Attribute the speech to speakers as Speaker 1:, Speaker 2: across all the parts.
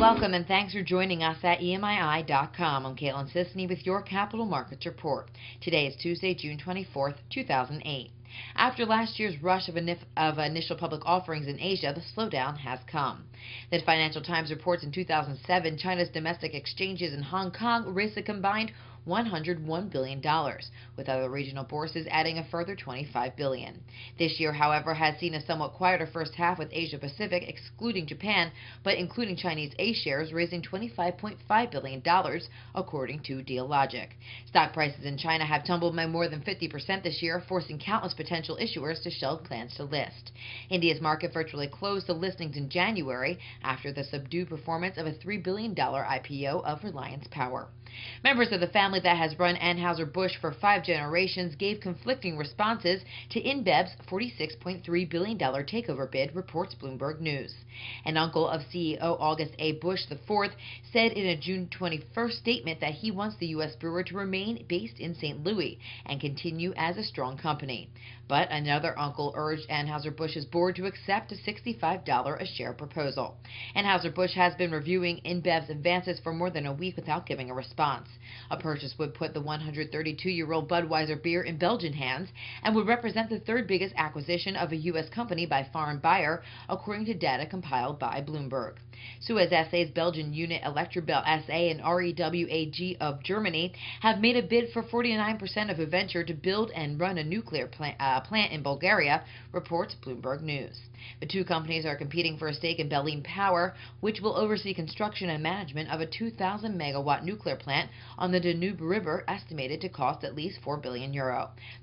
Speaker 1: Welcome and thanks for joining us at EMII.com. I'm Caitlin Sisney with your Capital Markets Report. Today is Tuesday, June 24th, 2008. After last year's rush of initial public offerings in Asia, the slowdown has come. The Financial Times reports in 2007, China's domestic exchanges in Hong Kong raised a combined $101 billion, with other regional bourses adding a further $25 billion. This year, however, has seen a somewhat quieter first half, with Asia-Pacific, excluding Japan, but including Chinese A shares, raising $25.5 billion, according to Dealogic. Stock prices in China have tumbled by more than 50% this year, forcing countless potential issuers to shelve plans to list. India's market virtually closed the listings in January after the subdued performance of a $3 billion IPO of Reliance Power. Members of the family that has run Anheuser-Busch for 5 generations gave conflicting responses to InBev's $46.3 billion takeover bid, reports Bloomberg News. An uncle of CEO August A. Busch IV said in a June 21st statement that he wants the U.S. brewer to remain based in St. Louis and continue as a strong company. But another uncle urged Anheuser-Busch's board to accept a $65 a share proposal. Anheuser-Busch has been reviewing InBev's advances for more than a week without giving a response. A purchase would put the 132-year-old Budweiser beer in Belgian hands and would represent the third biggest acquisition of a U.S. company by foreign buyer, according to data compiled by Bloomberg. Suez SA's Belgian unit Electrabel SA and RWE AG of Germany have made a bid for 49% of a venture to build and run a nuclear plant in Bulgaria, reports Bloomberg News. The two companies are competing for a stake in Belgian Power, which will oversee construction and management of a 2,000-megawatt nuclear plant on the Danube River, estimated to cost at least €4 billion.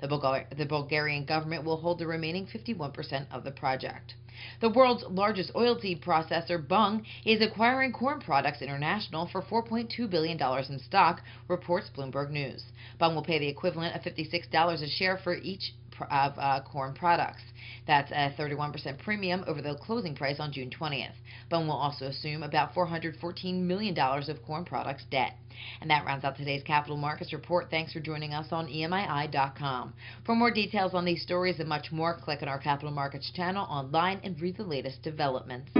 Speaker 1: The Bulgarian government will hold the remaining 51% of the project. The world's largest oilseed processor, Bunge, is acquiring Corn Products International for $4.2 billion in stock, reports Bloomberg News. Bunge will pay the equivalent of $56 a share for each of corn products. That's a 31% premium over the closing price on June 20th. Bunge will also assume about $414 million of corn products debt. And that rounds out today's Capital Markets Report. Thanks for joining us on EMII.com. For more details on these stories and much more, click on our Capital Markets channel online and read the latest developments.